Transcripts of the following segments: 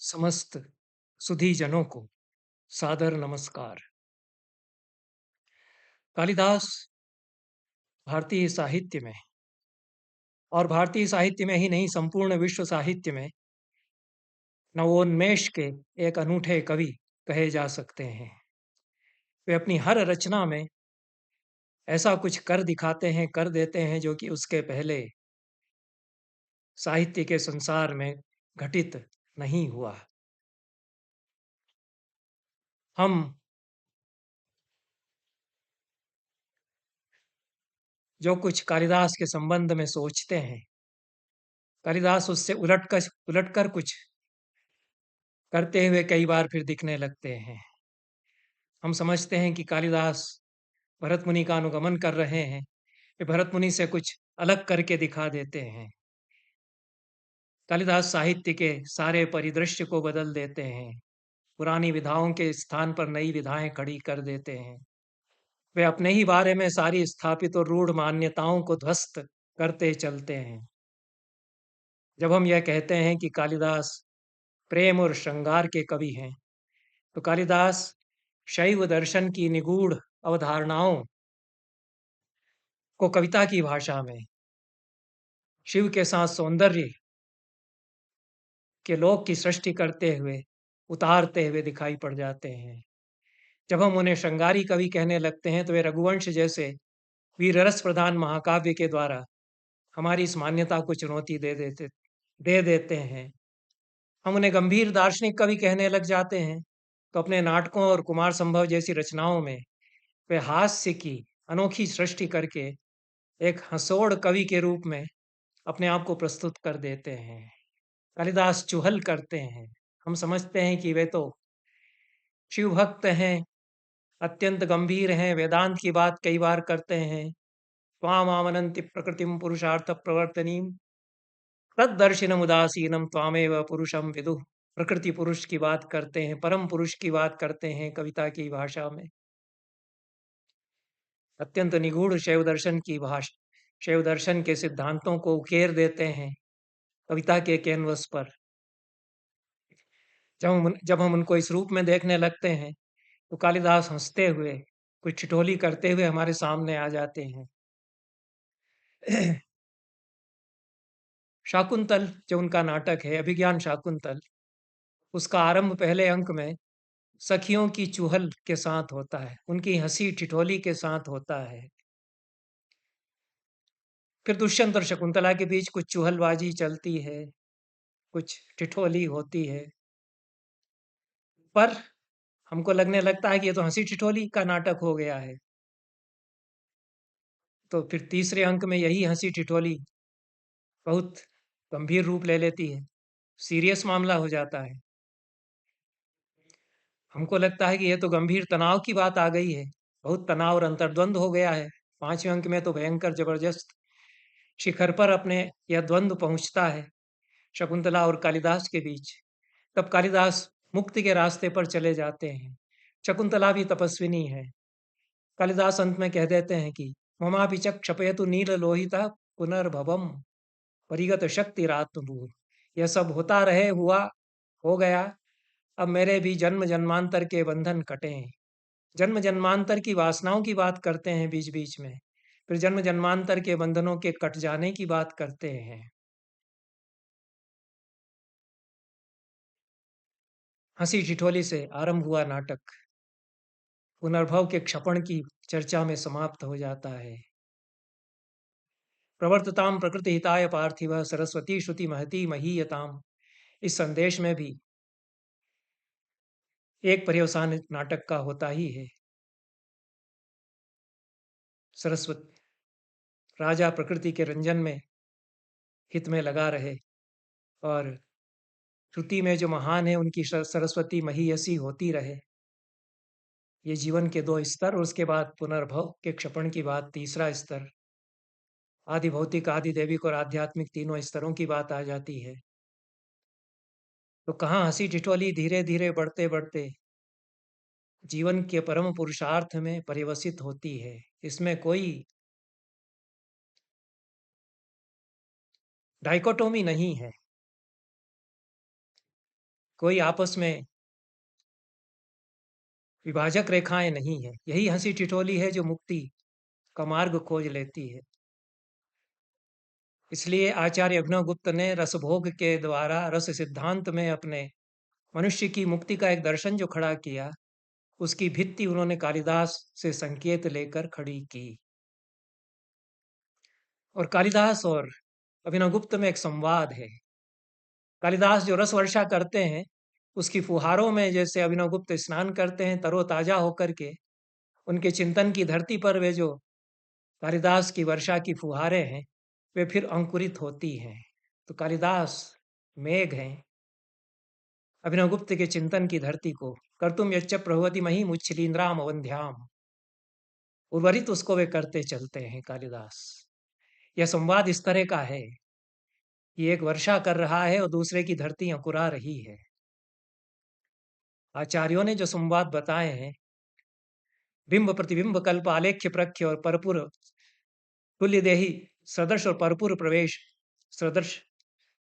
समस्त सुधीजनों को सादर नमस्कार। कालिदास भारतीय साहित्य में और भारतीय साहित्य में ही नहीं संपूर्ण विश्व साहित्य में नवोन्मेष के एक अनूठे कवि कहे जा सकते हैं। वे अपनी हर रचना में ऐसा कुछ कर दिखाते हैं, कर देते हैं जो कि उसके पहले साहित्य के संसार में घटित नहीं हुआ। हम जो कुछ कालिदास के संबंध में सोचते हैं, कालिदास उससे उलटकर कुछ करते हुए कई बार फिर दिखने लगते हैं। हम समझते हैं कि कालिदास भरत मुनि का अनुगमन कर रहे हैं, वे भरत मुनि से कुछ अलग करके दिखा देते हैं। कालिदास साहित्य के सारे परिदृश्य को बदल देते हैं, पुरानी विधाओं के स्थान पर नई विधाएं खड़ी कर देते हैं। वे अपने ही बारे में सारी स्थापित और रूढ़ मान्यताओं को ध्वस्त करते चलते हैं। जब हम यह कहते हैं कि कालिदास प्रेम और श्रृंगार के कवि हैं, तो कालिदास शैव दर्शन की निगूढ़ अवधारणाओं को कविता की भाषा में शिव के साथ सौंदर्य के लोक की सृष्टि करते हुए, उतारते हुए दिखाई पड़ जाते हैं। जब हम उन्हें श्रृंगारी कवि कहने लगते हैं, तो वे रघुवंश जैसे वीर रस प्रधान महाकाव्य के द्वारा हमारी इस मान्यता को चुनौती दे देते हैं। हम उन्हें गंभीर दार्शनिक कवि कहने लग जाते हैं, तो अपने नाटकों और कुमार संभव जैसी रचनाओं में वे हास्य की अनोखी सृष्टि करके एक हंसोड़ कवि के रूप में अपने आप को प्रस्तुत कर देते हैं। कालिदास चुहल करते हैं। हम समझते हैं कि वे तो शिव भक्त हैं, अत्यंत गंभीर हैं, वेदांत की बात कई बार करते हैं। त्वामामनन्ति प्रकृतिम पुरुषार्थ प्रवर्तनीम तद्दर्शिनम उदासीनम त्वामेव पुरुषम विदुः। प्रकृति पुरुष की बात करते हैं, परम पुरुष की बात करते हैं कविता की भाषा में। अत्यंत निगूढ़ शैव दर्शन के सिद्धांतों को उकेर देते हैं कविता के कैनवस पर। जब हम उनको इस रूप में देखने लगते हैं, तो कालिदास हंसते हुए, कुछ ठिठोली करते हुए हमारे सामने आ जाते हैं। शाकुंतल जो उनका नाटक है, अभिज्ञान शाकुंतल, उसका आरंभ पहले अंक में सखियों की चुहल के साथ होता है, उनकी हंसी ठिठोली के साथ होता है। फिर दुष्यंत और शकुंतला के बीच कुछ चुहलबाजी चलती है, कुछ ठिठोली होती है, पर हमको लगने लगता है कि ये तो हंसी ठिठोली का नाटक हो गया है। तो फिर तीसरे अंक में यही हंसी ठिठोली बहुत गंभीर रूप ले लेती है, सीरियस मामला हो जाता है। हमको लगता है कि ये तो गंभीर तनाव की बात आ गई है, बहुत तनाव और अंतर्द्वंद हो गया है। पांचवें अंक में तो भयंकर जबरदस्त शिखर पर अपने यह द्वंद्व पहुंचता है शकुंतला और कालिदास के बीच। तब कालिदास मुक्ति के रास्ते पर चले जाते हैं। शकुंतला भी तपस्विनी है। कालिदास अंत में कह देते हैं कि ममापि च क्षपयतु नील लोहिता पुनर्भवम परिगत शक्ति रात्मभूः। यह सब होता रहे, हुआ, हो गया। अब मेरे भी जन्म जन्मांतर के बंधन कटे हैं। जन्म जन्मांतर की वासनाओं की बात करते हैं बीच बीच में, फिर जन्म जन्मांतर के बंधनों के कट जाने की बात करते हैं। हंसी ठिठोली से आरंभ हुआ नाटक पुनर्भव के क्षपण की चर्चा में समाप्त हो जाता है। प्रवर्तताम प्रकृति हिताय पार्थिव सरस्वती श्रुति महती महीयताम, इस संदेश में भी एक पर्यवसान नाटक का होता ही है। सरस्वती राजा प्रकृति के रंजन में हित में लगा रहे, और श्रुति में जो महान है उनकी सरस्वती महीयसी होती रहे। ये जीवन के दो स्तर, और उसके बाद पुनर्भव के क्षपण की बात तीसरा स्तर। आदि भौतिक, आदि दैविक और आध्यात्मिक तीनों स्तरों की बात आ जाती है। तो कहाँ हंसी ठिठोली धीरे धीरे बढ़ते बढ़ते जीवन के परम पुरुषार्थ में परिवसित होती है। इसमें कोई डाइकोटोमी नहीं है। कोई आपस में विभाजक रेखाएं नहीं है। यही हंसी ठिठोली है जो मुक्ति का मार्ग खोज लेती है। इसलिए आचार्य अभिनवगुप्त ने रसभोग के द्वारा रस सिद्धांत में अपने मनुष्य की मुक्ति का एक दर्शन जो खड़ा किया, उसकी भित्ति उन्होंने कालिदास से संकेत लेकर खड़ी की। और कालिदास और अभिनवगुप्त में एक संवाद है। कालिदास जो रस वर्षा करते हैं, उसकी फुहारों में जैसे अभिनवगुप्त स्नान करते हैं तरोताजा होकर के, उनके चिंतन की धरती पर वे जो कालिदास की वर्षा की फुहारें हैं, वे फिर अंकुरित होती हैं। तो कालिदास मेघ हैं, अभिनवगुप्त के चिंतन की धरती को कर्तुम यच्च प्रभवति मही मुच्छलीन्द्राम अवंध्याम, उर्वरित उसको वे करते चलते हैं कालिदास। यह संवाद इस तरह का है कि एक वर्षा कर रहा है और दूसरे की धरती अंकुरा रही है। आचार्यों ने जो संवाद बताए हैं, बिंब प्रतिबिंब कल्प आलेख्य प्रख्य और परपुर तुल्य देही सदृश और परपुर प्रवेश सदृश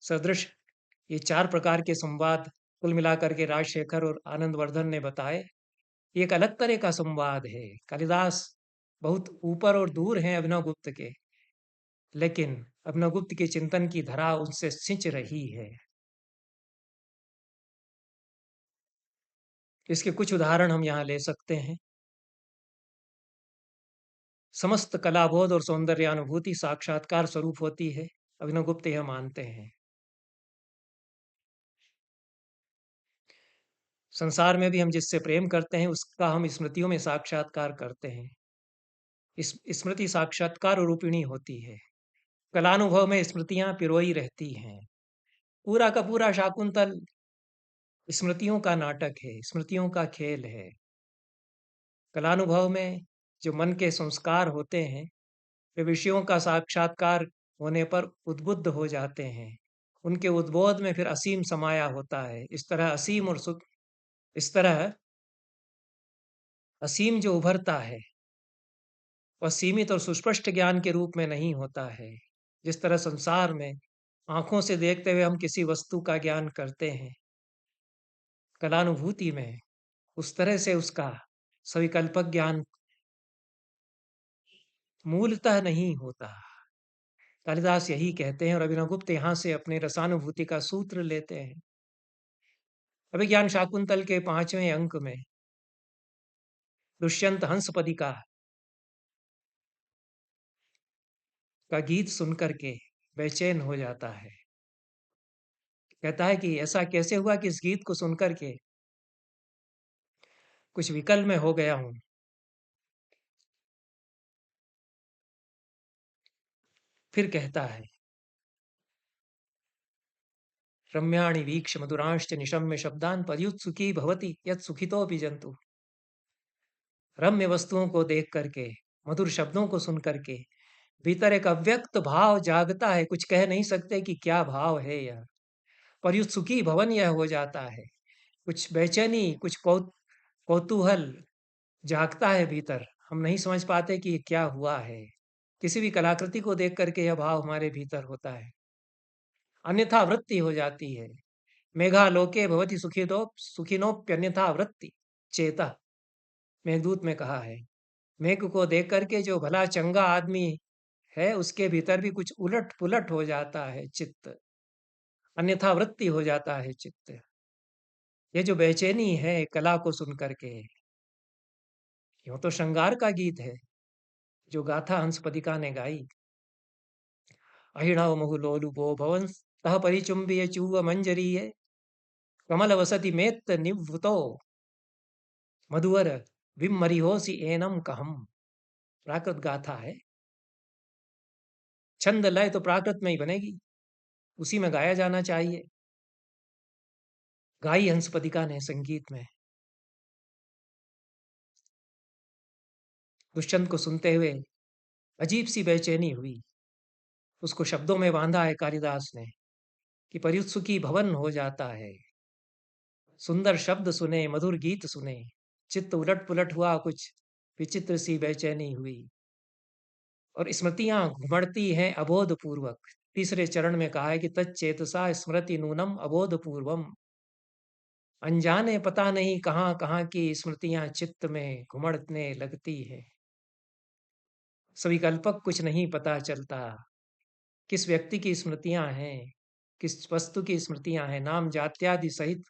सदृश, ये 4 प्रकार के संवाद कुल मिलाकर के राजशेखर और आनंदवर्धन ने बताए। ये एक अलग तरह का संवाद है। कालिदास बहुत ऊपर और दूर हैं अभिनवगुप्त के, लेकिन अभिनवगुप्त के चिंतन की धरा उनसे सिंच रही है। इसके कुछ उदाहरण हम यहाँ ले सकते हैं। समस्त कलाबोध और सौंदर्यानुभूति साक्षात्कार स्वरूप होती है, अभिनवगुप्त यह मानते हैं। संसार में भी हम जिससे प्रेम करते हैं, उसका हम स्मृतियों में साक्षात्कार करते हैं। इस स्मृति साक्षात्कार रूपिणी होती है। कलानुभव में स्मृतियां पिरोई रहती हैं। पूरा का पूरा शाकुंतल स्मृतियों का नाटक है, स्मृतियों का खेल है। कलानुभव में जो मन के संस्कार होते हैं, वे विषयों का साक्षात्कार होने पर उद्बुद्ध हो जाते हैं। उनके उद्बोध में फिर असीम समाया होता है। इस तरह असीम जो उभरता है, वह सीमित और सुस्पष्ट ज्ञान के रूप में नहीं होता है। जिस तरह संसार में आंखों से देखते हुए हम किसी वस्तु का ज्ञान करते हैं, कलानुभूति में उस तरह से उसका सविकल्पक ज्ञान मूलतः नहीं होता। कालिदास यही कहते हैं और अभिनवगुप्त यहाँ से अपने रसानुभूति का सूत्र लेते हैं। अभिज्ञान शाकुंतल के 5वें अंक में दुष्यंत हंसपदी का गीत सुनकर के बेचैन हो जाता है। कहता है कि ऐसा कैसे हुआ कि इस गीत को सुनकर के कुछ विकल में हो गया हूं। फिर कहता है, रम्याणि वीक्ष मधुरांश्च निशम्य शब्दान पर्युत्सुकी भवति यत् सुखितोऽपि जंतु। रम्य वस्तुओं को देख करके, मधुर शब्दों को सुन करके भीतर एक अव्यक्त भाव जागता है। कुछ कह नहीं सकते कि क्या भाव है यह। पर्युत्सुकी भवन यह हो जाता है। कुछ बेचैनी, कुछ कौतूहल जागता है भीतर। हम नहीं समझ पाते कि ये क्या हुआ है। किसी भी कलाकृति को देख करके यह भाव हमारे भीतर होता है। अन्यथा वृत्ति हो जाती है। मेघालोके भवति सुखिनोप्यन्यथा वृत्ति चेता, मेघदूत में कहा है। मेघ को देख करके जो भला चंगा आदमी है, उसके भीतर भी कुछ उलट पुलट हो जाता है चित्त, अन्यथा वृत्ति हो जाता है चित्त। ये जो बेचैनी है कला को सुन करके, यूं तो श्रृंगार का गीत है जो गाथा हंसपदिका ने गाई। अहिणव मुहुलोलुपो भवन तह परिचुंबिय चूव मंजरीय कमल वसति मेत्त निवृतो मधुवर विमरिहोसी एनम कहम। प्राकृत गाथा है। छंद लय तो प्राकृत में ही बनेगी, उसी में गाया जाना चाहिए। गाई हंसपदिका ने संगीत में। दुष्यंत को सुनते हुए अजीब सी बेचैनी हुई। उसको शब्दों में बांधा है कालिदास ने कि पर्युत्सुकी भवन हो जाता है। सुंदर शब्द सुने, मधुर गीत सुने, चित्त उलट पुलट हुआ, कुछ विचित्र सी बेचैनी हुई और स्मृतियां घुमड़ती हैं अबोध पूर्वक। तीसरे चरण में कहा है कि तच्चेतसा स्मृति नूनम अबोध पूर्वम। अनजाने पता नहीं कहाँ-कहाँ की स्मृतियाँ चित्त में घुमड़ने लगती है। सविकल्पक कुछ नहीं पता चलता, किस व्यक्ति की स्मृतियाँ हैं, किस वस्तु की स्मृतियाँ हैं, नाम जात्यादि सहित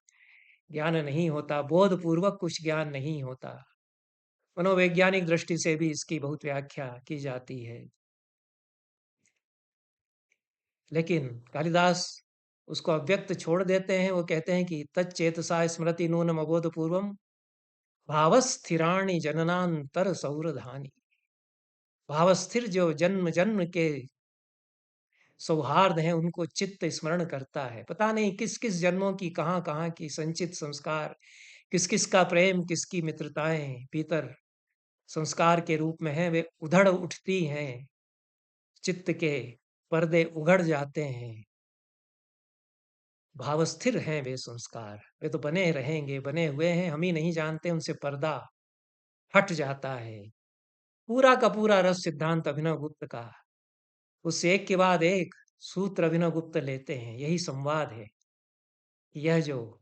ज्ञान नहीं होता, बोधपूर्वक कुछ ज्ञान नहीं होता। मनोवैज्ञानिक दृष्टि से भी इसकी बहुत व्याख्या की जाती है। लेकिन कालिदास उसको अव्यक्त छोड़ देते हैं, वो कहते हैं कि तच्चेतसा स्मृति नूनम अबोधपूर्वम भावस्थिराणि जननांतर सौरधानि। भावस्थिर जो जन्म जन्म के सौहार्द हैं उनको चित्त स्मरण करता है। पता नहीं किस किस जन्मों की कहाँ कहाँ की संचित संस्कार, किस किस का प्रेम, किसकी मित्रताएं भीतर संस्कार के रूप में है, वे उधड़ उठती हैं, चित्त के पर्दे उघड़ जाते हैं। भावस्थिर हैं वे संस्कार, वे तो बने रहेंगे, बने हुए हैं, हम ही नहीं जानते, उनसे पर्दा हट जाता है। पूरा का पूरा रस सिद्धांत अभिनव गुप्त का, उससे एक के बाद एक सूत्र अभिनव गुप्त लेते हैं। यही संवाद है। यह जो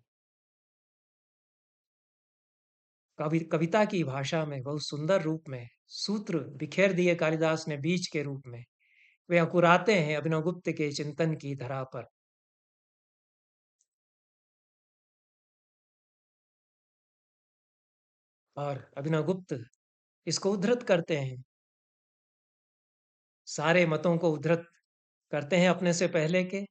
कविता की भाषा में बहुत सुंदर रूप में सूत्र बिखेर दिए कालिदास ने बीज के रूप में, वे अंकुराते हैं अभिनव गुप्त के चिंतन की धरा पर। और अभिनव गुप्त इसको उद्धृत करते हैं, सारे मतों को उद्धृत करते हैं अपने से पहले के,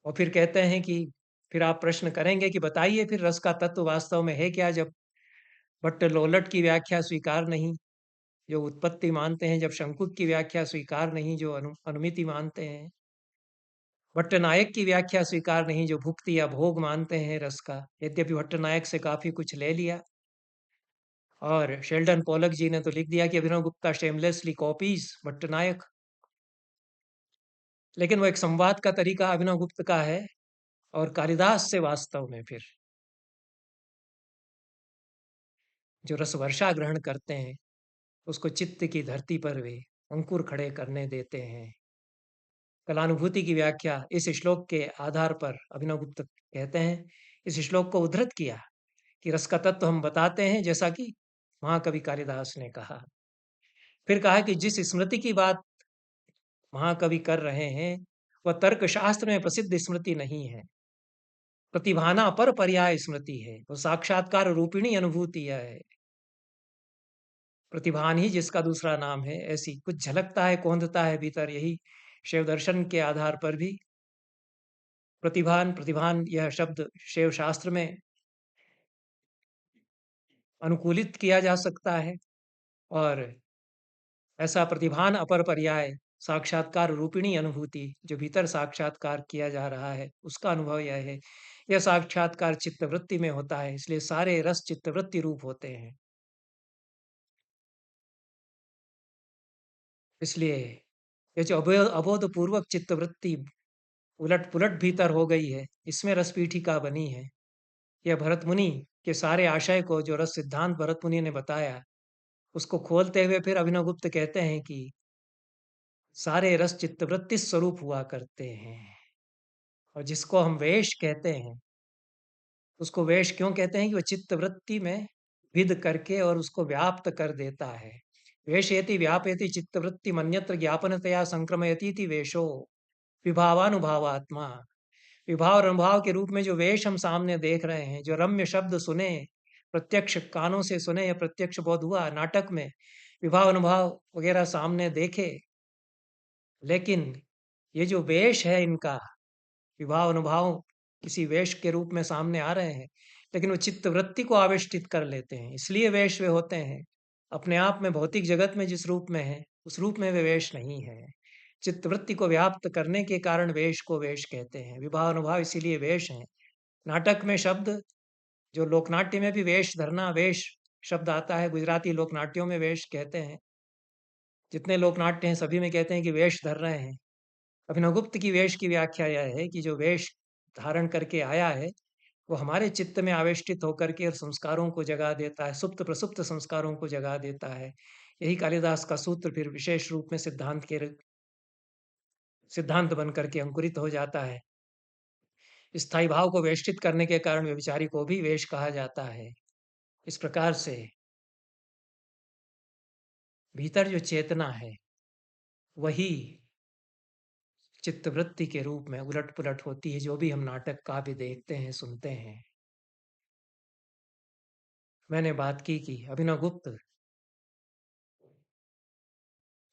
और फिर कहते हैं कि फिर आप प्रश्न करेंगे कि बताइए फिर रस का तत्व वास्तव में है क्या, जब भट्ट लोलट की व्याख्या स्वीकार नहीं, जो उत्पत्ति मानते हैं, जब शंकुत की व्याख्या स्वीकार नहीं, जो अनुमिति मानते हैं, भट्टनायक की व्याख्या स्वीकार नहीं, जो भुक्ति या भोग मानते हैं रस का। यद्यपि भट्टनायक से काफी कुछ ले लिया, और शेल्डन पोलक जी ने तो लिख दिया कि अभिनव गुप्ता शेमलेसली कॉपीज भट्टनायक, लेकिन वो एक संवाद का तरीका अभिनव गुप्त का है। और कालिदास से वास्तव में फिर जो रस वर्षा ग्रहण करते हैं, उसको चित्त की धरती पर वे अंकुर खड़े करने देते हैं। कलानुभूति की व्याख्या इस श्लोक के आधार पर अभिनव गुप्त कहते हैं, इस श्लोक को उद्धृत किया कि रस का तत्व हम बताते हैं, जैसा कि महाकवि कालिदास ने कहा। फिर कहा कि जिस स्मृति की बात महाकवि कर रहे हैं, वह तर्कशास्त्र में प्रसिद्ध स्मृति नहीं है, प्रतिभाना पर पर्याय स्मृति है, वो साक्षात्कार रूपिणी अनुभूति है। प्रतिभान ही जिसका दूसरा नाम है, ऐसी कुछ झलकता है, कौंधता है भीतर। यही शैव दर्शन के आधार पर भी प्रतिभान प्रतिभान यह शब्द शैव शास्त्र में अनुकूलित किया जा सकता है। और ऐसा प्रतिभान अपर पर्याय साक्षात्कार रूपिणी अनुभूति, जो भीतर साक्षात्कार किया जा रहा है, उसका अनुभव यह है। यह साक्षात्कार चित्तवृत्ति में होता है, इसलिए सारे रस चित्तवृत्ति रूप होते हैं। इसलिए ये जो अबोधपूर्वक चित्तवृत्ति उलट पुलट भीतर हो गई है, इसमें रस पीठिका बनी है। यह भरत मुनि के सारे आशय को, जो रस सिद्धांत भरत मुनि ने बताया, उसको खोलते हुए फिर अभिनव गुप्त कहते हैं कि सारे रस चित्तवृत्ति स्वरूप हुआ करते हैं। और जिसको हम वेश कहते हैं, उसको वेश क्यों कहते हैं कि वह चित्तवृत्ति में विद करके और उसको व्याप्त कर देता है। वेशयति व्यापयति चित्तवृत्ति मन्यत्र ज्ञापनतया संक्रमयति इति वेशो विभावानुभावात्मा। विभाव और अनुभाव के रूप में जो वेश हम सामने देख रहे हैं, जो रम्य शब्द सुने, प्रत्यक्ष कानों से सुने या प्रत्यक्ष बोध हुआ नाटक में, विभाव अनुभाव वगैरह सामने देखे, लेकिन ये जो वेश है इनका, विभाव अनुभव किसी वेश के रूप में सामने आ रहे हैं, लेकिन वो चित्त वृत्ति को आवेष्टित कर लेते हैं, इसलिए वेश वे होते हैं। अपने आप में भौतिक जगत में जिस रूप में है, उस रूप में वे वेश नहीं है। चित्त वृत्ति को व्याप्त करने के कारण वेश को वेश कहते हैं। विभाव अनुभाव इसीलिए वेश हैं। नाटक में शब्द, जो लोकनाट्य में भी वेश धरना, वेश शब्द आता है, गुजराती लोकनाट्यों में वेश कहते हैं। जितने लोकनाट्य हैं सभी में कहते हैं कि वेश धर रहे हैं। अभिनवगुप्त की वेश की व्याख्या यह है कि जो वेश धारण करके आया है, वो हमारे चित्त में आवेष्टित होकर के और संस्कारों को जगा देता है, सुप्त प्रसुप्त संस्कारों को जगा देता है। यही कालिदास का सूत्र फिर विशेष रूप में सिद्धांत बन करके अंकुरित हो जाता है स्थायी भाव को वेष्टित करने के कारण व्यभिचारी को भी वेश कहा जाता है। इस प्रकार से भीतर जो चेतना है, वही चित्तवृत्ति के रूप में उलट-पुलट होती है, जो भी हम नाटक, काव्य देखते हैं, सुनते हैं। मैंने बात की कि अभिनवगुप्त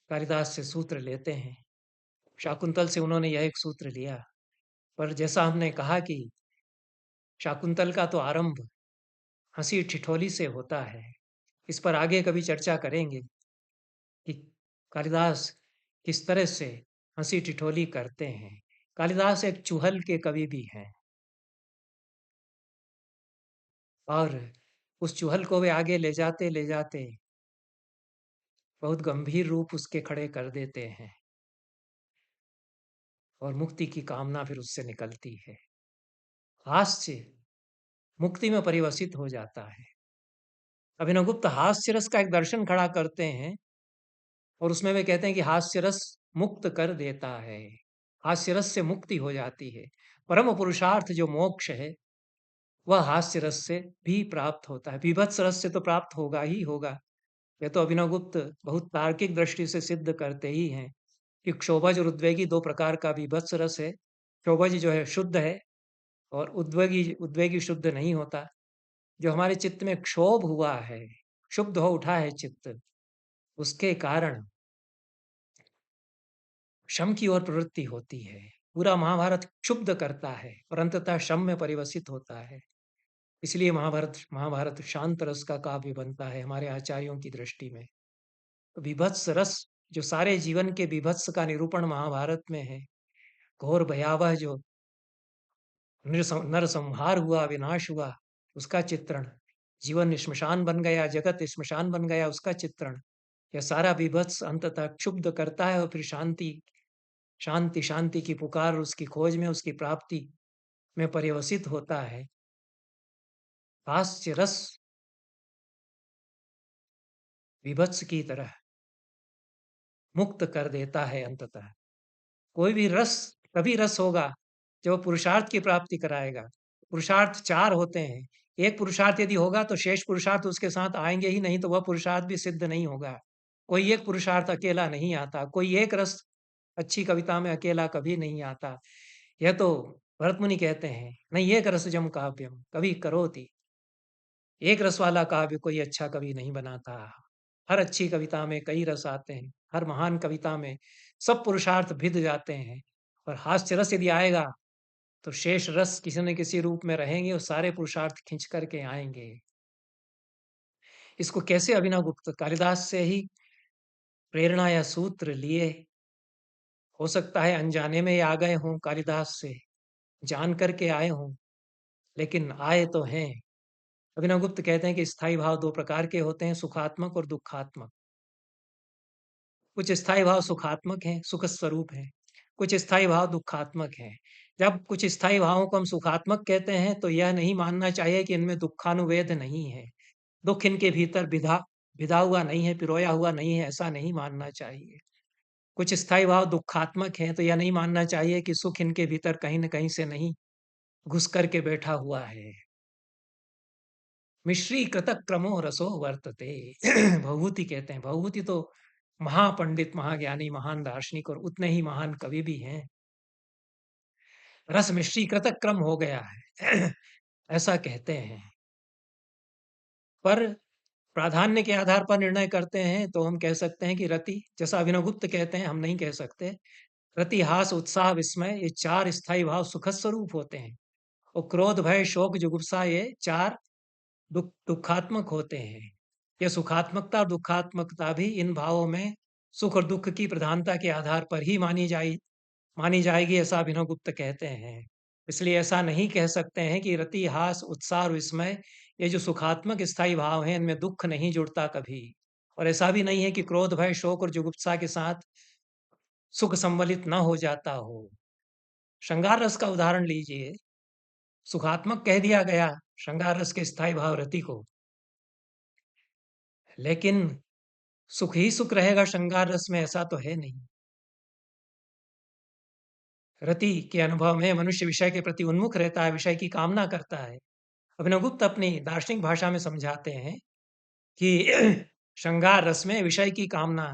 कालिदास से सूत्र लेते हैं। शाकुंतल से उन्होंने यह एक सूत्र लिया, पर जैसा हमने कहा कि शाकुंतल का तो आरंभ हँसी-ठिठोली से होता है। इस पर आगे कभी चर्चा करेंगे कि कालिदास किस तरह से हँसी-ठिठोली करते हैं। कालिदास एक चुहल के कवि भी हैं और उस चुहल को वे आगे ले जाते बहुत गंभीर रूप उसके खड़े कर देते हैं और मुक्ति की कामना फिर उससे निकलती है। हास्य मुक्ति में परिवर्तित हो जाता है। अभिनवगुप्त हास्य रस का एक दर्शन खड़ा करते हैं और उसमें वे कहते हैं कि हास्य रस मुक्त कर देता है। हास्य रस से मुक्ति हो जाती है। परम पुरुषार्थ जो मोक्ष है, वह हास्य रस से भी प्राप्त होता है। वीभत्स रस से तो प्राप्त होगा ही होगा। यह तो अभिनवगुप्त बहुत तार्किक दृष्टि से सिद्ध करते ही हैं कि क्षोभज और उद्वेगी 2 प्रकार का वीभत्स रस है। क्षोभज जो है शुद्ध है और उद्वेगी उद्वेगी शुद्ध नहीं होता। जो हमारे चित्त में क्षोभ हुआ है, क्षुब्ध हो उठा है चित्त, उसके कारण शम की ओर प्रवृत्ति होती है। पूरा महाभारत क्षुब्ध करता है और अंततः शम में परिवर्तित होता है। इसलिए महाभारत महाभारत शांत रस का काव्य बनता है हमारे आचार्यों की दृष्टि में। तो वीभत्स रस जो सारे जीवन के वीभत्स का निरूपण महाभारत में है, घोर भयावह जो नरसंहार हुआ, विनाश हुआ, उसका चित्रण, जीवन श्मशान बन गया, जगत श्मशान बन गया, उसका चित्रण, यह सारा वीभत्स अंततः क्षुब्ध करता है और फिर शांति शांति शांति की पुकार और उसकी खोज में उसकी प्राप्ति में पर्यवसित होता है। हास्य रस विभत्स की तरह मुक्त कर देता है अंततः। कोई भी रस तभी रस होगा जब पुरुषार्थ की प्राप्ति कराएगा। पुरुषार्थ 4 होते हैं। एक पुरुषार्थ यदि होगा तो शेष पुरुषार्थ उसके साथ आएँगे ही नहीं, तो वह पुरुषार्थ भी सिद्ध नहीं होगा। कोई एक पुरुषार्थ अकेला नहीं आता, कोई एक रस अच्छी कविता में अकेला कभी नहीं आता। यह तो भरतमुनि कहते हैं, नहीं एक रसजम काव्यम कवि करोति। एक रस वाला काव्य कोई अच्छा कवि नहीं बनाता। हर अच्छी कविता में कई रस आते हैं, हर महान कविता में सब पुरुषार्थ भिद जाते हैं और हास्य रस यदि आएगा तो शेष रस किसी न किसी रूप में रहेंगे और सारे पुरुषार्थ खींच करके आएंगे। इसको कैसे अभिनवगुप्त कालिदास से ही प्रेरणा या सूत्र लिए, हो सकता है अनजाने में ही आ गए हों कालिदास से, जान करके आए हों, लेकिन आए तो हैं। अभिनवगुप्त कहते हैं कि स्थायी भाव 2 प्रकार के होते हैं, सुखात्मक और दुःखात्मक। कुछ स्थायी भाव सुखात्मक हैं, सुख स्वरूप हैं, कुछ स्थायी भाव दुःखात्मक हैं। जब कुछ स्थायी भावों को हम सुखात्मक कहते हैं, तो यह नहीं मानना चाहिए कि इनमें दुःखानुवेद नहीं है। दुःख इनके भीतर बिधा बिधा हुआ नहीं है, पिरोया हुआ नहीं है, ऐसा नहीं मानना चाहिए। कुछ स्थायी भाव दुःखात्मक हैं, तो यह नहीं मानना चाहिए कि सुख इनके भीतर कहीं न कहीं से नहीं घुस कर के बैठा हुआ है। मिश्रीकृत क्रमो रसो वर्तते भवभूति कहते हैं। भवभूति तो महापंडित, महाज्ञानी, महान दार्शनिक और उतने ही महान कवि भी हैं। रस मिश्रीकृत क्रम हो गया है ऐसा कहते हैं। पर प्राधान्य के आधार पर निर्णय करते हैं तो हम कह सकते हैं कि रति, जैसा अभिनवगुप्त कहते हैं, हम नहीं कह सकते। रति, हास, उत्साह, विस्मय ये 4 स्थायी भाव सुखद स्वरूप होते हैं और क्रोध, भय, शोक, जुगुप्सा ये 4 दुःखात्मक होते हैं। ये सुखात्मकता और दुःखात्मकता भी इन भावों में सुख और दुःख की प्रधानता के आधार पर ही मानी जाएगी, ऐसा अभिनवगुप्त कहते हैं। इसलिए ऐसा नहीं कह सकते हैं कि रति, हास, उत्साह और विस्मय ये जो सुखात्मक स्थायी भाव हैं, इनमें दुःख नहीं जुड़ता कभी। और ऐसा भी नहीं है कि क्रोध, भय, शोक और जुगुप्सा के साथ सुख सम्मिलित न हो जाता हो। श्रृंगार रस का उदाहरण लीजिए, सुखात्मक कह दिया गया श्रृंगार रस के स्थायी भाव रति को, लेकिन सुख ही सुख रहेगा श्रृंगार रस में, ऐसा तो है नहीं। रति के अनुभव में मनुष्य विषय के प्रति उन्मुख रहता है, विषय की कामना करता है। अभिनवगुप्त अपनी दार्शनिक भाषा में समझाते हैं कि श्रृंगार रस में विषय की कामना,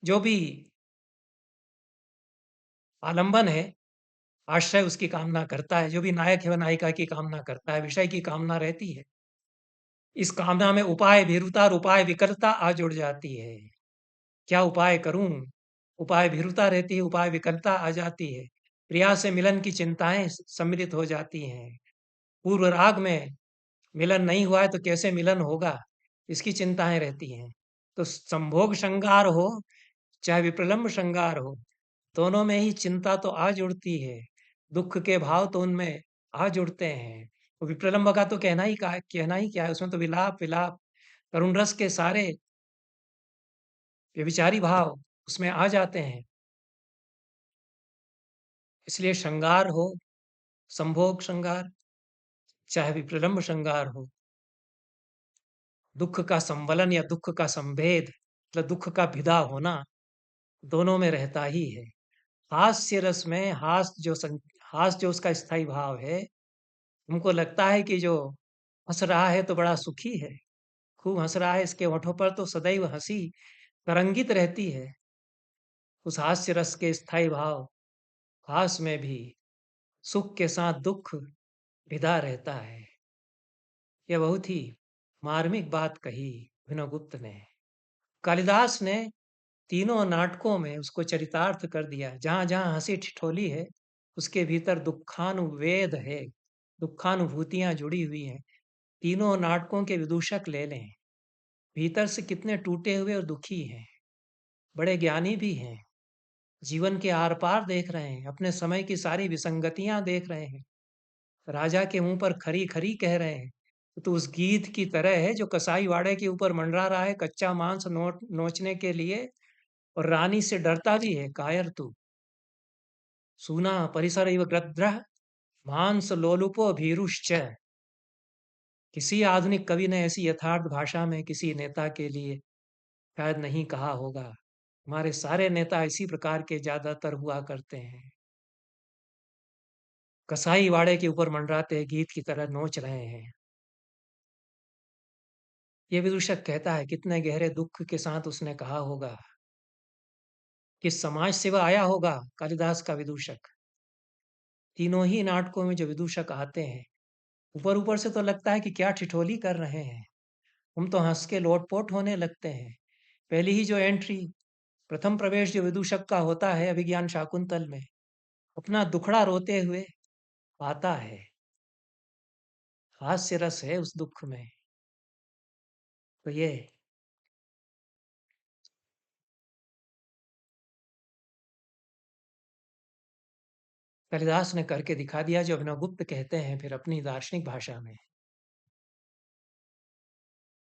जो भी आलंबन है, आश्रय उसकी कामना करता है, जो भी नायक है वह नायिका की कामना करता है, विषय की कामना रहती है। इस कामना में उपाय भीरुता और उपाय विकलता आ जुड़ जाती है। क्या उपाय करूं? उपाय भीरुता रहती है, उपाय विकलता आ जाती है। प्रिया से मिलन की चिंताएं सम्मिलित हो जाती हैं। पूर्व राग में मिलन नहीं हुआ है तो कैसे मिलन होगा, इसकी चिंताएं रहती हैं। तो संभोग श्रृंगार हो चाहे विप्रलंब श्रृंगार हो, दोनों में ही चिंता तो आ जुड़ती है, दुख के भाव तो उनमें आ जुड़ते हैं। तो विप्रलंब का तो कहना ही क्या है, उसमें तो विलाप विलाप करुण रस के सारे व्यभिचारी भाव उसमें आ जाते हैं। इसलिए श्रृंगार हो, संभोग श्रृंगार चाहे विप्रलंब श्रृंगार हो, दुख का संवलन या दुख का संभेद मतलब दुख का भिदा होना दोनों में रहता ही है। हास्य रस में हास्य जो उसका स्थायी भाव है, हमको लगता है कि जो हंस रहा है तो बड़ा सुखी है, खूब हंस रहा है, इसके होठों पर तो सदैव हंसी तरंगित रहती है। उस हास्य रस के स्थायी भाव हास में भी सुख के साथ दुख भिदा रहता है। यह बहुत ही मार्मिक बात कही अभिनवगुप्त ने। कालिदास ने तीनों नाटकों में उसको चरितार्थ कर दिया। जहाँ जहाँ हंसी ठिठोली है उसके भीतर दुखानुवेद है, दुखानुभूतियां जुड़ी हुई हैं। तीनों नाटकों के विदूषक ले लें, भीतर से कितने टूटे हुए और दुखी हैं, बड़े ज्ञानी भी हैं, जीवन के आर पार देख रहे हैं, अपने समय की सारी विसंगतियां देख रहे हैं, राजा के मुंह पर खरी खरी कह रहे हैं। तो उस गीत की तरह है जो कसाई वाड़े के ऊपर मंडरा रहा है कच्चा मांस नोचने के लिए, और रानी से डरता भी है। कायर तू सूना परिसर इव गृध्रः मांस लोलुपो भीरुश्च। किसी आधुनिक कवि ने ऐसी यथार्थ भाषा में किसी नेता के लिए शायद नहीं कहा होगा। हमारे सारे नेता इसी प्रकार के ज्यादातर हुआ करते हैं, कसाई वाड़े के ऊपर मंडराते गीत की तरह नोच रहे हैं। ये विदूषक कहता है, कितने गहरे दुख के साथ उसने कहा होगा, किस समाज से वह आया होगा कालिदास का विदूषक। तीनों ही नाटकों में जो विदूषक आते हैं, ऊपर ऊपर से तो लगता है कि क्या ठिठोली कर रहे हैं, हम तो हंस के लोटपोट होने लगते हैं। पहली ही जो एंट्री, प्रथम प्रवेश जो विदूषक का होता है अभिज्ञान शाकुंतल में, अपना दुखड़ा रोते हुए आता है, हास्य रस है उस दुख में। तो ये कालिदास ने करके दिखा दिया, जो अभिनवगुप्त कहते हैं फिर अपनी दार्शनिक भाषा में।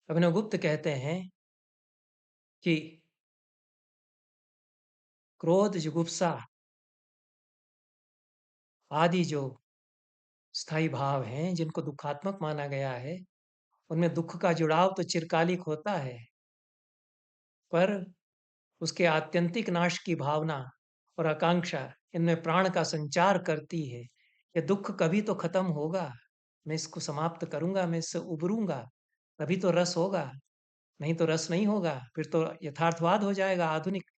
अभिनवगुप्त कहते हैं कि क्रोध जुगुप्सा आदि जो स्थायी भाव हैं जिनको दुखात्मक माना गया है, उनमें दुख का जुड़ाव तो चिरकालिक होता है, पर उसके आत्यंतिक नाश की भावना और आकांक्षा इनमें प्राण का संचार करती है। ये दुख कभी तो खत्म होगा, मैं इसको समाप्त करूंगा, मैं इससे उबरूंगा, तभी तो रस होगा, नहीं तो रस नहीं होगा, फिर तो यथार्थवाद हो जाएगा, आधुनिक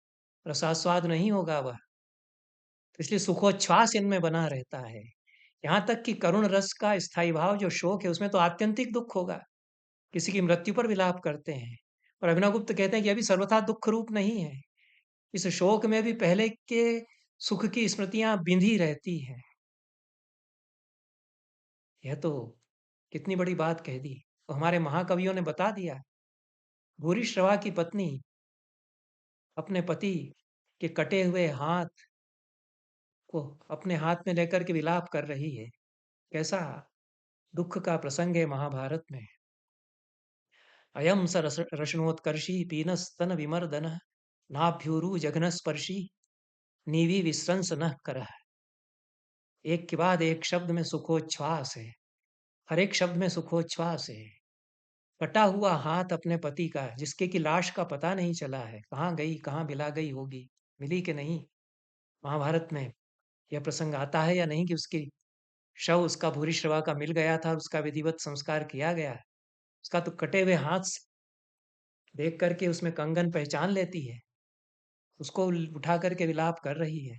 रसास्वाद नहीं होगा वह। तो इसलिए सुखोच्छ्वास इनमें बना रहता है। यहाँ तक कि करुण रस का स्थायी भाव जो शोक है, उसमें तो आत्यंतिक दुख होगा, किसी की मृत्यु पर विलाप करते हैं। और अभिनवगुप्त कहते हैं कि अभी सर्वथा दुख रूप नहीं है, इस शोक में भी पहले के सुख की स्मृतियां बिंधी रहती हैं। यह तो कितनी बड़ी बात कह दी। तो हमारे महाकवियों ने बता दिया, भूरिश्रवा की पत्नी अपने पति के कटे हुए हाथ को अपने हाथ में लेकर के विलाप कर रही है। कैसा दुख का प्रसंग है महाभारत में। अयं स रशनोत्कर्षी पीनस्तन विमर्दन नाभ्युरु जघन स्पर्शी नीवी विस्रंस न कर। एक के बाद एक शब्द में सुखोच्छ्वास है, हर एक शब्द में सुखोच्छ्वास है। कटा हुआ हाथ अपने पति का, जिसके की लाश का पता नहीं चला है, कहाँ गई, कहाँ बिला गई होगी, मिली कि नहीं। महाभारत में यह प्रसंग आता है या नहीं कि उसकी शव उसका भूरिश्रवा का मिल गया था और उसका विधिवत संस्कार किया गया। उसका तो कटे हुए हाथ से देख करके उसमें कंगन पहचान लेती है, उसको उठा करके विलाप कर रही है,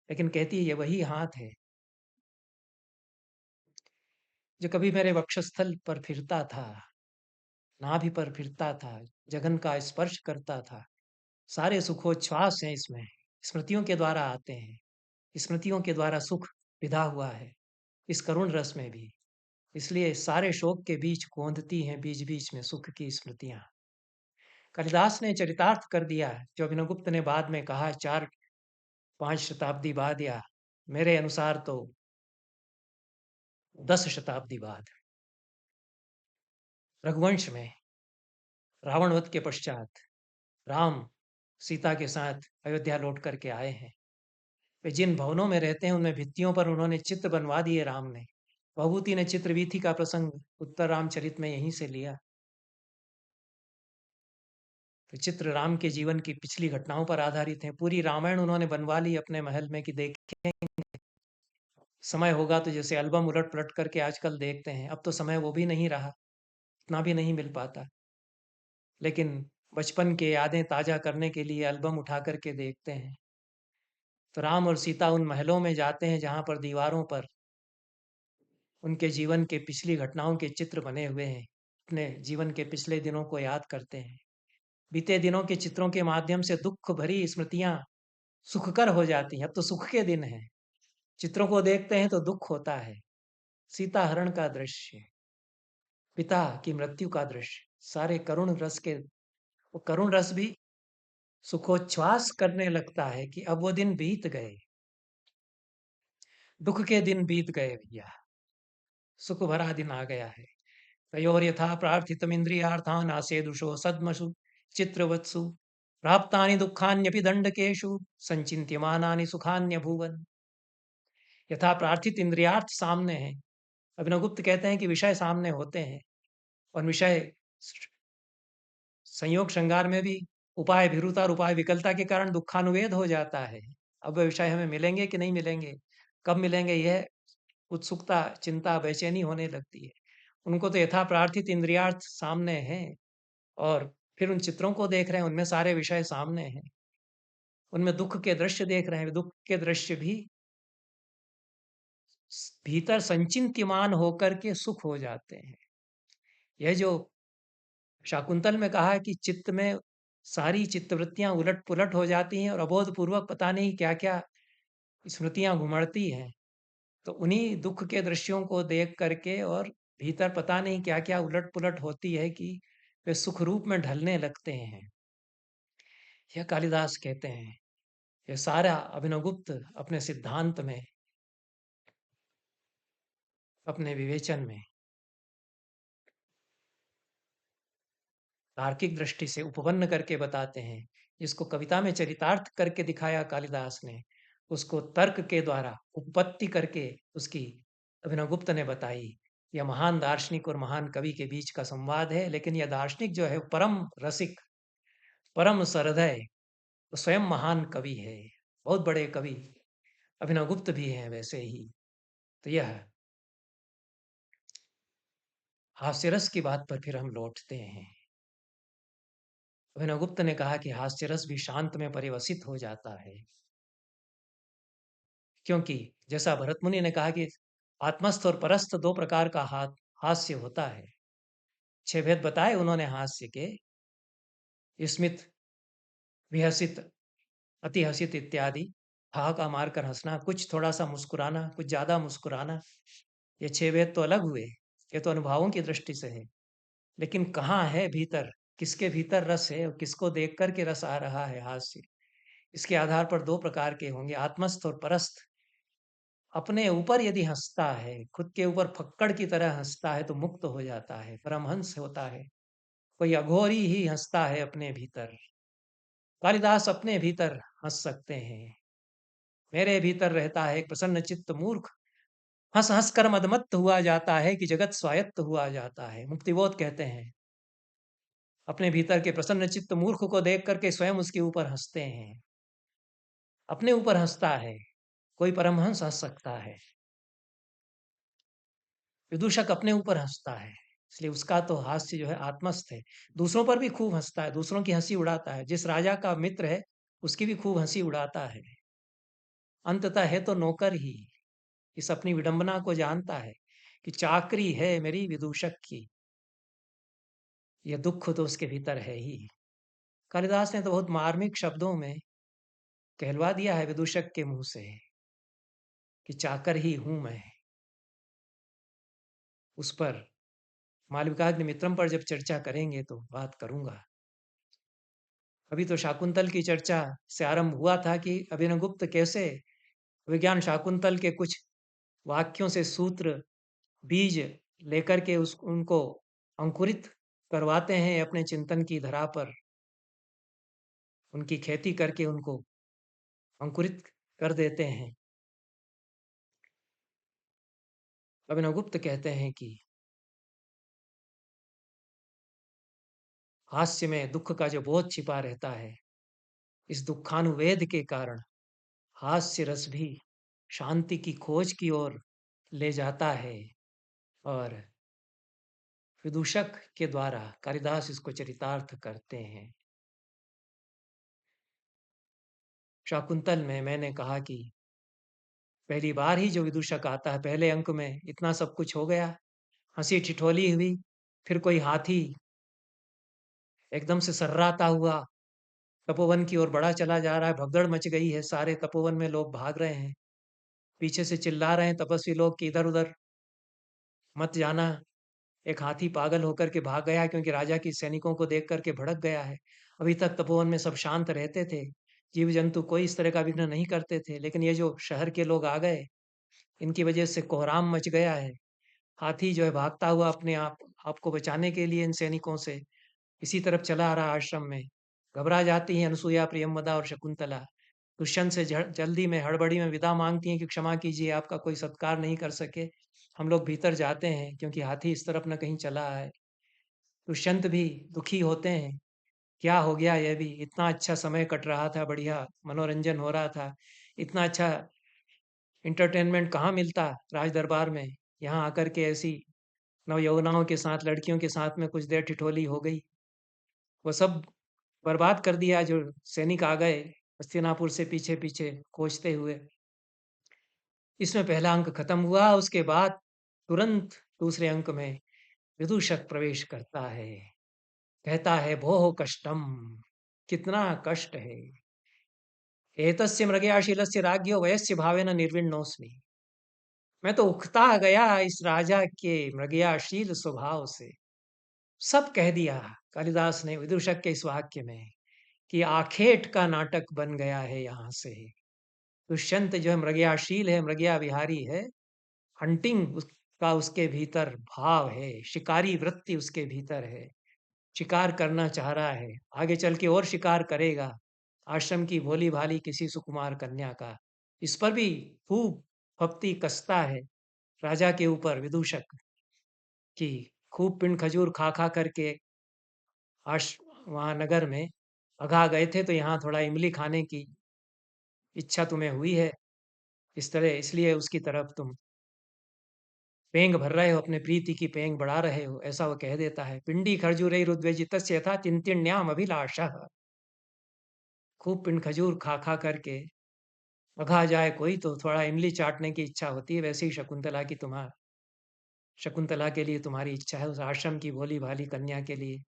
लेकिन कहती है ये वही हाथ है जो कभी मेरे वक्षस्थल पर फिरता था, नाभि पर फिरता था, जघन का स्पर्श करता था। सारे सुखोच्छ्वास हैं इसमें, स्मृतियों के द्वारा आते हैं, स्मृतियों के द्वारा सुख विधा हुआ है इस करुण रस में भी। इसलिए सारे शोक के बीच गोंदती हैं बीच बीच में सुख की स्मृतियां। कालिदास ने चरितार्थ कर दिया है जो अभिनवगुप्त ने बाद में कहा 4-5 शताब्दी बाद, या मेरे अनुसार तो 10 शताब्दी बाद। रघुवंश में रावण वध के पश्चात राम सीता के साथ अयोध्या लौट करके आए हैं। वे जिन भवनों में रहते हैं उनमें भित्तियों पर उन्होंने चित्र बनवा दिए राम ने। भभूति ने चित्रवीथी का प्रसंग उत्तर रामचरित में यहीं से लिया। तो चित्र राम के जीवन की पिछली घटनाओं पर आधारित हैं। पूरी रामायण उन्होंने बनवा ली अपने महल में कि देखें, समय होगा तो जैसे एल्बम उलट पलट करके आजकल देखते हैं। अब तो समय वो भी नहीं रहा, इतना भी नहीं मिल पाता, लेकिन बचपन के यादें ताज़ा करने के लिए एल्बम उठा करके देखते हैं। तो राम और सीता उन महलों में जाते हैं जहाँ पर दीवारों पर उनके जीवन के पिछली घटनाओं के चित्र बने हुए हैं। अपने जीवन के पिछले दिनों को याद करते हैं। बीते दिनों के चित्रों के माध्यम से दुख भरी स्मृतियां सुखकर हो जाती हैं। अब तो सुख के दिन हैं, चित्रों को देखते हैं तो दुख होता है। सीता हरण का दृश्य, पिता की मृत्यु का दृश्य, सारे करुण रस के, वो करुण रस भी सुखोच्छ्वास करने लगता है कि अब वो दिन बीत गए, दुख के दिन बीत गए भैया, सुख भरा दिन आ गया है। तयोर्यथा प्रार्थितमिन्द्रियार्थान् आसेदुषो सद्मसु चित्रवत्सु प्राप्तानि दुःखान्यपि दण्डकेषु संचिन्त्यमानानि सुखान्यभूवन्। यथा प्रार्थित इंद्रियार्थ सामने हैं। अभिनवगुप्त कहते हैं कि विषय सामने होते हैं और विषय संयोग श्रृंगार में भी उपाय भीरुता और उपाय विकलता के कारण दुखानुवेद हो जाता है। अब वह विषय हमें मिलेंगे कि नहीं मिलेंगे, कब मिलेंगे, यह उत्सुकता, चिंता, बेचैनी होने लगती है। उनको तो यथा प्रार्थित इंद्रियार्थ सामने हैं और फिर उन चित्रों को देख रहे हैं, उनमें सारे विषय सामने हैं, उनमें दुख के दृश्य देख रहे हैं। दुख के दृश्य भी भीतर संचिंत्यमान होकर के सुख हो जाते हैं। यह जो शाकुंतल में कहा है कि चित्त में सारी चित्तवृत्तियां उलट पुलट हो जाती हैं और अबोध पूर्वक पता नहीं क्या क्या स्मृतियां घुमड़ती हैं, तो उन्हीं दुख के दृश्यों को देख करके और भीतर पता नहीं क्या क्या उलट पुलट होती है कि वे सुख रूप में ढलने लगते हैं। यह कालिदास कहते हैं। यह सारा अभिनवगुप्त अपने सिद्धांत में, अपने विवेचन में तार्किक दृष्टि से उपपन्न करके बताते हैं। जिसको कविता में चरितार्थ करके दिखाया कालिदास ने, उसको तर्क के द्वारा उपपत्ति करके उसकी अभिनवगुप्त ने बताई। यह महान दार्शनिक और महान कवि के बीच का संवाद है। लेकिन यह दार्शनिक जो है परम रसिक, परम सहृदय, वो स्वयं महान कवि है, बहुत बड़े कवि अभिनवगुप्त भी हैं वैसे ही। तो यह हास्यरस की बात पर फिर हम लौटते हैं। अभिनवगुप्त ने कहा कि हास्यरस भी शांत में परिवसित हो जाता है, क्योंकि जैसा भरत मुनि ने कहा कि आत्मस्थ और परस्थ दो प्रकार का हास्य होता है। 6 भेद बताए उन्होंने हास्य के, स्मित, विहसित, अति हसित इत्यादि। ठहाका मारकर हंसना, कुछ थोड़ा सा मुस्कुराना, कुछ ज्यादा मुस्कुराना, ये 6 भेद तो अलग हुए। ये तो अनुभवों की दृष्टि से है, लेकिन कहाँ है भीतर, किसके भीतर रस है और किसको देख कर के रस आ रहा है हास्य, इसके आधार पर दो प्रकार के होंगे, आत्मस्थ और परस्थ। अपने ऊपर यदि हंसता है, खुद के ऊपर फक्कड़ की तरह हंसता है, तो मुक्त हो जाता है, परमहंस होता है। कोई अघोरी ही हंसता है अपने भीतर, कालिदास अपने भीतर हंस सकते हैं। मेरे भीतर रहता है एक प्रसन्न चित्त मूर्ख, हंस हंस कर मदमत्त हुआ जाता है कि जगत स्वायत्त हुआ जाता है। मुक्तिबोध कहते हैं, अपने भीतर के प्रसन्न चित्त मूर्ख को देख करके स्वयं उसके ऊपर हंसते हैं, अपने ऊपर हंसता है। कोई परमहंस हंस सकता है, विदूषक अपने ऊपर हंसता है, इसलिए उसका तो हास्य जो है आत्मस्थ है। दूसरों पर भी खूब हंसता है, दूसरों की हंसी उड़ाता है, जिस राजा का मित्र है उसकी भी खूब हंसी उड़ाता है। अंततः है तो नौकर ही, इस अपनी विडंबना को जानता है कि चाकरी है मेरी विदूषक की, यह दुख तो उसके भीतर है ही। कालिदास ने तो बहुत मार्मिक शब्दों में कहलवा दिया है विदूषक के मुंह से कि चाकर ही हूं मैं। उस पर मालविकाग्निमित्रम पर जब चर्चा करेंगे तो बात करूंगा। अभी तो शाकुंतल की चर्चा से आरंभ हुआ था कि अभिनवगुप्त कैसे विज्ञान शाकुंतल के कुछ वाक्यों से सूत्र बीज लेकर के उस उनको अंकुरित करवाते हैं अपने चिंतन की धरा पर, उनकी खेती करके उनको अंकुरित कर देते हैं। अभिनवगुप्त कहते हैं कि हास्य में दुख का जो बोध छिपा रहता है, इस दुखानुवेद के कारण हास्य रस भी शांति की खोज की ओर ले जाता है। और विदूषक के द्वारा कालिदास इसको चरितार्थ करते हैं। शाकुंतल में मैंने कहा कि पहली बार ही जो विदूषक आता है, पहले अंक में इतना सब कुछ हो गया, हंसी ठिठोली हुई, फिर कोई हाथी एकदम से सर्राता हुआ तपोवन की ओर बढ़ा चला जा रहा है, भगदड़ मच गई है, सारे तपोवन में लोग भाग रहे हैं, पीछे से चिल्ला रहे हैं तपस्वी लोग कि इधर उधर मत जाना। एक हाथी पागल होकर के भाग गया क्योंकि राजा की सैनिकों को देख करके भड़क गया है। अभी तक तपोवन में सब शांत रहते थे, जीव जंतु कोई इस तरह का विघ्न नहीं करते थे, लेकिन ये जो शहर के लोग आ गए, इनकी वजह से कोहराम मच गया है। हाथी जो है भागता हुआ अपने आपको बचाने के लिए इन सैनिकों से इसी तरफ चला आ रहा आश्रम में। घबरा जाती हैं अनसुईया, प्रियंवदा और शकुंतला। दुष्यंत से जल्दी में हड़बड़ी में विदा मांगती हैं कि क्षमा कीजिए, आपका कोई सत्कार नहीं कर सके, हम लोग भीतर जाते हैं क्योंकि हाथी इस तरफ न कहीं चला है। दुष्यंत भी दुखी होते हैं, क्या हो गया, यह भी इतना अच्छा समय कट रहा था, बढ़िया मनोरंजन हो रहा था, इतना अच्छा एंटरटेनमेंट कहाँ मिलता राज दरबार में, यहाँ आकर के ऐसी नवयौवनाओं के साथ, लड़कियों के साथ में कुछ देर ठिठोली हो गई। वो सब बर्बाद कर दिया जो सैनिक आ गए हस्तिनापुर से पीछे पीछे खोजते हुए। इसमें पहला अंक खत्म हुआ। उसके बाद तुरंत दूसरे अंक में विदूषक प्रवेश करता है, कहता है भोः कष्टम, कितना कष्ट है, एतस्य मृगयाशीलस्य राज्ञो वयस्य भावेन निर्विण्णोऽस्मि। मैं तो उकता गया इस राजा के मृगयाशील स्वभाव से। सब कह दिया कालिदास ने विदूषक के इस वाक्य में कि आखेट का नाटक बन गया है यहाँ से। दुष्यंत जो है मृगयाशील है, मृगया विहारी है, हंटिंग का उसके भीतर भाव है, शिकारी वृत्ति उसके भीतर है, शिकार करना चाह रहा है, आगे चल के और शिकार करेगा आश्रम की भोली भाली किसी सुकुमार कन्या का। इस पर भी खूब भक्ति कसता है राजा के ऊपर विदूषक की। खूब पिंड खजूर खा खा करके आश वहाँ नगर में अघा गए थे, तो यहाँ थोड़ा इमली खाने की इच्छा तुम्हें हुई है, इस तरह इसलिए उसकी तरफ तुम पेंग भर रहे हो, अपने प्रीति की पेंग बढ़ा रहे हो, ऐसा वो कह देता है। पिंडी खर्जूरैरुद्वेजितस्य यथा चिंतिण्याम अभिलाषः। खूब पिंड खजूर खा खा करके अघा जाए कोई तो थोड़ा इमली चाटने की इच्छा होती है, वैसे ही शकुंतला के लिए तुम्हारी इच्छा है, उस आश्रम की भोली भाली कन्या के लिए,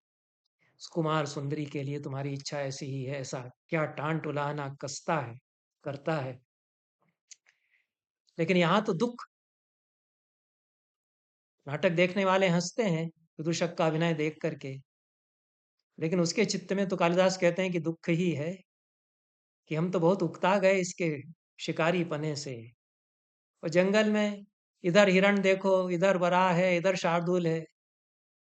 उस कुमार सुंदरी के लिए तुम्हारी इच्छा ऐसी ही है। ऐसा क्या टांट उलाहना कसता है, करता है। लेकिन यहाँ तो दुख, नाटक देखने वाले हंसते हैं विदूषक का अभिनय देख करके, लेकिन उसके चित्त में तो कालिदास कहते हैं कि दुख ही है कि हम तो बहुत उकता गए इसके शिकारी पने से। और जंगल में इधर हिरण देखो, इधर वराह है, इधर शार्दूल है,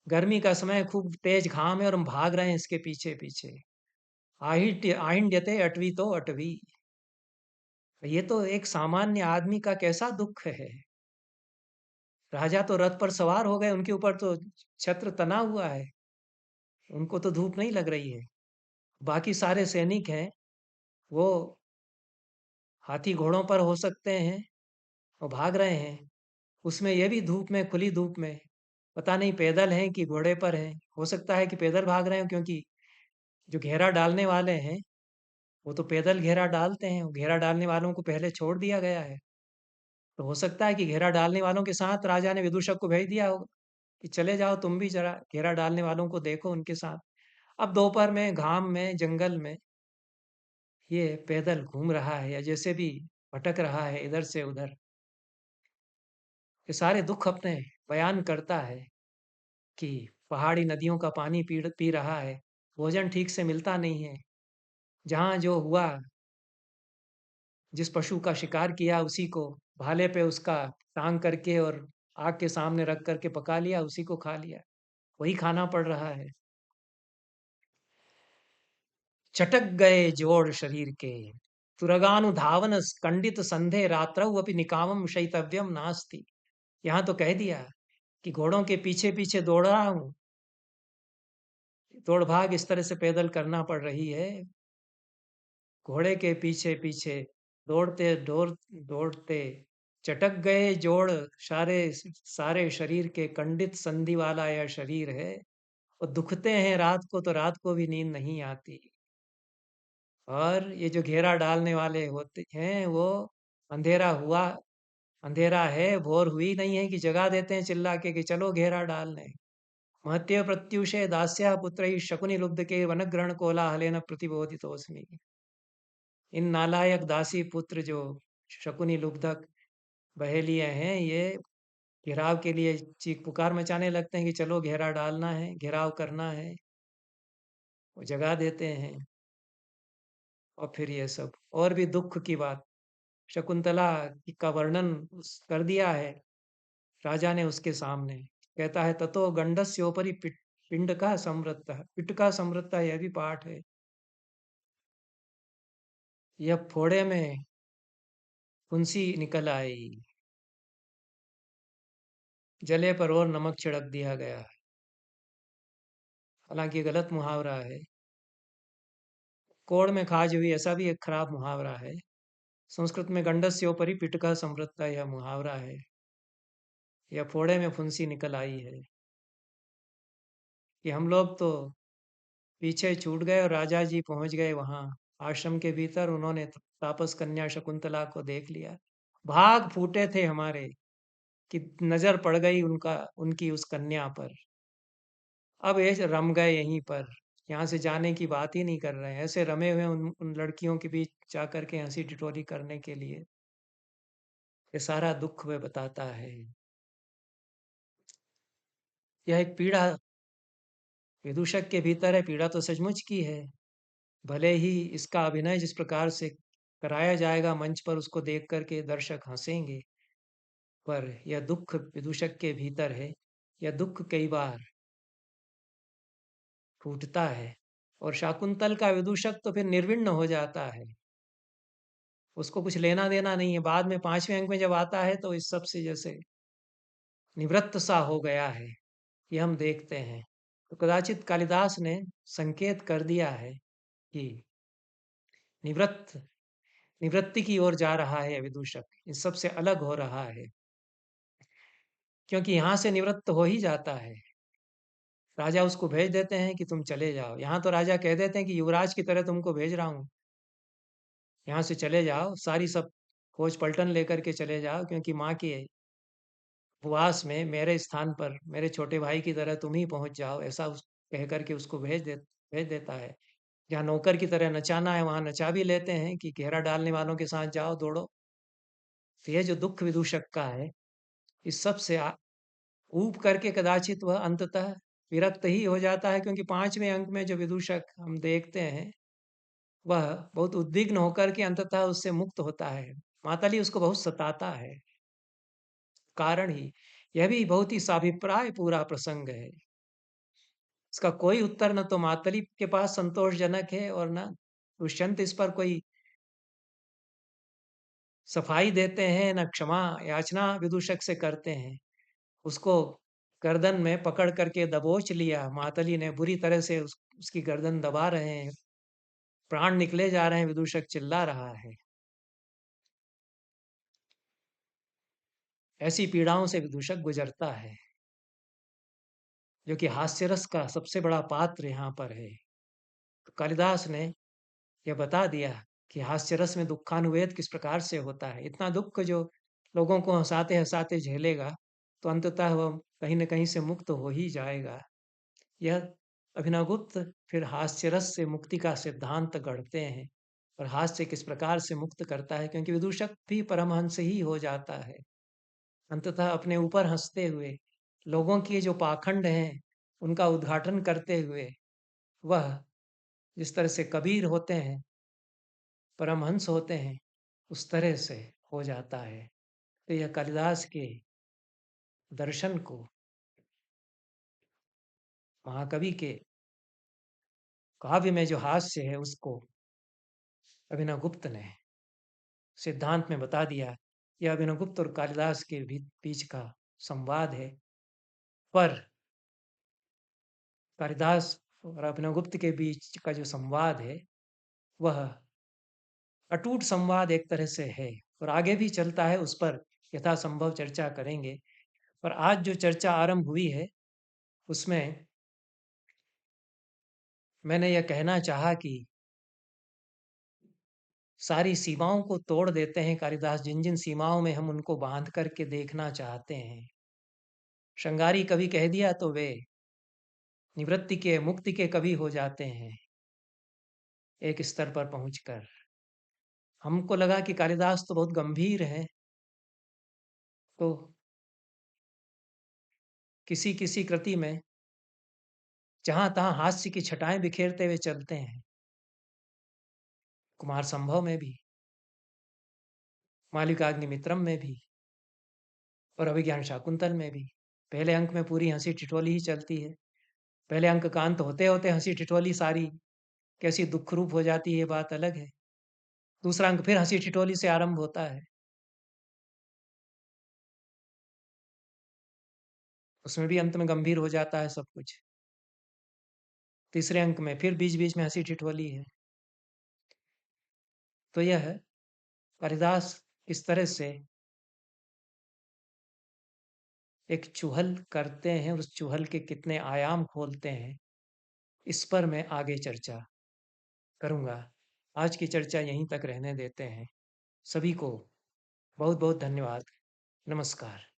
गर्मी का समय, खूब तेज घाम है और हम भाग रहे हैं इसके पीछे पीछे। आहिंड्यते अटवी तो अटवी। ये तो एक सामान्य आदमी का कैसा दुख है। राजा तो रथ पर सवार हो गए, उनके ऊपर तो छत्र तना हुआ है, उनको तो धूप नहीं लग रही है। बाकी सारे सैनिक हैं, वो हाथी घोड़ों पर हो सकते हैं और भाग रहे हैं, उसमें ये भी धूप में, खुली धूप में, पता नहीं पैदल हैं कि घोड़े पर हैं। हो सकता है कि पैदल भाग रहे हों क्योंकि जो घेरा डालने वाले हैं, वो तो पैदल घेरा डालते हैं, घेरा डालने वालों को पहले छोड़ दिया गया है। तो हो सकता है कि घेरा डालने वालों के साथ राजा ने विदूषक को भेज दिया होगा कि चले जाओ तुम भी ज़रा घेरा डालने वालों को देखो उनके साथ। अब दोपहर में, घाम में, जंगल में ये पैदल घूम रहा है या जैसे भी भटक रहा है इधर से उधर। ये सारे दुःख अपने बयान करता है कि पहाड़ी नदियों का पानी पी पी रहा है, भोजन ठीक से मिलता नहीं है। जहाँ जो हुआ, जिस पशु का शिकार किया उसी को भाले पे उसका टाँग करके और आग के सामने रख कर के पका लिया, उसी को खा लिया। वही खाना पड़ रहा है। चटक गए जोड़ शरीर के, तुरगानुधावन स्कंडित संधे रात्रौ अपि निकामं शयितव्यं नास्ति। यहाँ तो कह दिया कि घोड़ों के पीछे-पीछे दौड़ रहा हूँ, दौड़-भाग इस तरह से पैदल करना पड़ रही है। घोड़े के पीछे-पीछे दौड़ते चटक गए जोड़ सारे सारे शरीर के, खंडित संधि वाला यह शरीर है और दुखते हैं रात को तो रात को भी नींद नहीं आती। और ये जो घेरा डालने वाले होते हैं वो अंधेरा हुआ, अंधेरा है, भोर हुई नहीं है कि जगा देते हैं चिल्ला के कि चलो घेरा डालने। महत्य प्रत्युषे दास्या पुत्रैः शकुनि लुब्ध के वनग्रहण कोलाहलेन प्रतिबोधितोऽस्मि। इन नालायक दासी पुत्र जो शकुनी लुब्धक बहेलिये हैं, ये घेराव के लिए चीख पुकार मचाने लगते हैं कि चलो घेरा डालना है, घेराव करना है। वो जगा देते हैं और फिर ये सब और भी दुःख की बात। शकुंतला का वर्णन कर दिया है राजा ने उसके सामने। कहता है ततो गंडस्योपरि पिंड का समृद्धः, पिट का समृद्धः, यह भी पाठ है। यह फोड़े में फुंसी निकल आई, जले पर और नमक छिड़क दिया गया। हालांकि गलत मुहावरा है। कोड़ में खाज हुई, ऐसा भी एक खराब मुहावरा है। संस्कृत में गंडस्योपरि पिट का समृद्धः यह मुहावरा है। यह फोड़े में फुंसी निकल आई है कि हम लोग तो पीछे छूट गए और राजा जी पहुंच गए वहां आश्रम के भीतर। उन्होंने तापस कन्या शकुंतला को देख लिया। भाग फूटे थे हमारे कि नजर पड़ गई उनका, उनकी उस कन्या पर। अब ये रम गए यहीं पर, यहाँ से जाने की बात ही नहीं कर रहे हैं। ऐसे रमे हुए उन लड़कियों के बीच जा करके हंसी टिटोली करने के लिए। ये सारा दुख वह बताता है। यह एक पीड़ा विदूषक के भीतर है। पीड़ा तो सचमुच की है। भले ही इसका अभिनय जिस प्रकार से कराया जाएगा मंच पर, उसको देख करके दर्शक हंसेंगे, पर यह दुख विदूषक के भीतर है। यह दुख कई बार फूटता है और शाकुंतल का विदूषक तो फिर निर्विण्ण हो जाता है। उसको कुछ लेना देना नहीं है। बाद में 5वें अंक में जब आता है तो इस सब से जैसे निवृत्त सा हो गया है, ये हम देखते हैं। तो कदाचित कालिदास ने संकेत कर दिया है कि निवृत्त निवृत्ति की ओर जा रहा है विदूषक, इस सब से अलग हो रहा है, क्योंकि यहाँ से निवृत्त हो ही जाता है। राजा उसको भेज देते हैं कि तुम चले जाओ। यहाँ तो राजा कह देते हैं कि युवराज की तरह तुमको भेज रहा हूँ, यहाँ से चले जाओ, सारी सब खोज पलटन लेकर के चले जाओ, क्योंकि माँ के उपवास में मेरे स्थान पर मेरे छोटे भाई की तरह तुम ही पहुँच जाओ, ऐसा उस कह कर के उसको भेज देता है। जहाँ नौकर की तरह नचाना है, वहाँ नचा भी लेते हैं कि घेरा डालने वालों के साथ जाओ, दौड़ो। तो ये जो दुःख विदूषक का है, इस सब से ऊब करके कदाचित वह अंततः विरक्त ही हो जाता है, क्योंकि 5वें अंक में जो विदूषक हम देखते हैं, वह बहुत उद्विग्न होकर के अंततः उससे मुक्त होता है। मातली उसको बहुत सताता है। कारण ही यह भी बहुत ही साभिप्राय पूरा प्रसंग है। इसका कोई उत्तर न तो मातली के पास संतोषजनक है और न दुष्यंत इस पर कोई सफाई देते हैं, न क्षमा याचना विदूषक से करते हैं। उसको गर्दन में पकड़ करके दबोच लिया, मातली ने बुरी तरह से उसकी गर्दन दबा रहे हैं, प्राण निकले जा रहे हैं, विदूषक चिल्ला रहा है। ऐसी पीड़ाओं से विदूषक गुजरता है, जो कि हास्य रस का सबसे बड़ा पात्र यहाँ पर है। तो कालिदास ने यह बता दिया कि हास्य रस में दुःखानुवेद किस प्रकार से होता है। इतना दुःख जो लोगों को हँसाते-हँसाते झेलेगा, तो अंततः वह कहीं न कहीं से मुक्त हो ही जाएगा। यह अभिनवगुप्त फिर हास्य रस से मुक्ति का सिद्धांत गढ़ते हैं और हास्य किस प्रकार से मुक्त करता है, क्योंकि विदूषक भी परमहंस ही हो जाता है। अंततः अपने ऊपर हँसते हुए, लोगों के जो पाखंड हैं, उनका उद्घाटन करते हुए, वह जिस तरह से कबीर होते हैं, परमहंस होते हैं, उस तरह से हो जाता है। तो यह कालिदास के दर्शन को महाकवि के काव्य में जो हास्य है, उसको अभिनवगुप्त ने सिद्धांत में बता दिया। यह अभिनवगुप्त और कालिदास के बीच का संवाद है। पर कालिदास और अभिनवगुप्त के बीच का जो संवाद है, वह अटूट संवाद एक तरह से है और आगे भी चलता है, उस पर यथासंभव चर्चा करेंगे। पर आज जो चर्चा आरंभ हुई है, उसमें मैंने यह कहना चाहा कि सारी सीमाओं को तोड़ देते हैं कालिदास, जिन-जिन सीमाओं में हम उनको बाँध कर के देखना चाहते हैं। श्रृंगारी कवि कह दिया तो वे निवृत्ति के, मुक्ति के कवि हो जाते हैं, एक स्तर पर पहुँचकर। हमको लगा कि कालिदास तो बहुत गंभीर हैं, तो किसी-किसी कृति में जहाँ-तहाँ हास्य की छटाएँ बिखेरते हुए चलते हैं। कुमार संभव में भी, मालिकाग्निमित्रम में भी और अभिज्ञान शाकुंतल में भी। पहले अंक में पूरी हँसी-ठिठोली ही चलती है। पहले अंक का अंत होते-होते हँसी-ठिठोली सारी कैसी दुःख रूप हो जाती है, ये बात अलग है। दूसरा अंक फिर हँसी-ठिठोली से आरंभ होता है। उसमें भी अंत में गंभीर हो जाता है सब कुछ। तीसरे अंक में फिर बीच-बीच में हँसी-ठिठोली है। तो यह कालिदास किस तरह से एक चुहल करते हैं, उस चुहल के कितने आयाम खोलते हैं, इस पर मैं आगे चर्चा करूँगा। आज की चर्चा यहीं तक रहने देते हैं। सभी को बहुत-बहुत धन्यवाद। नमस्कार।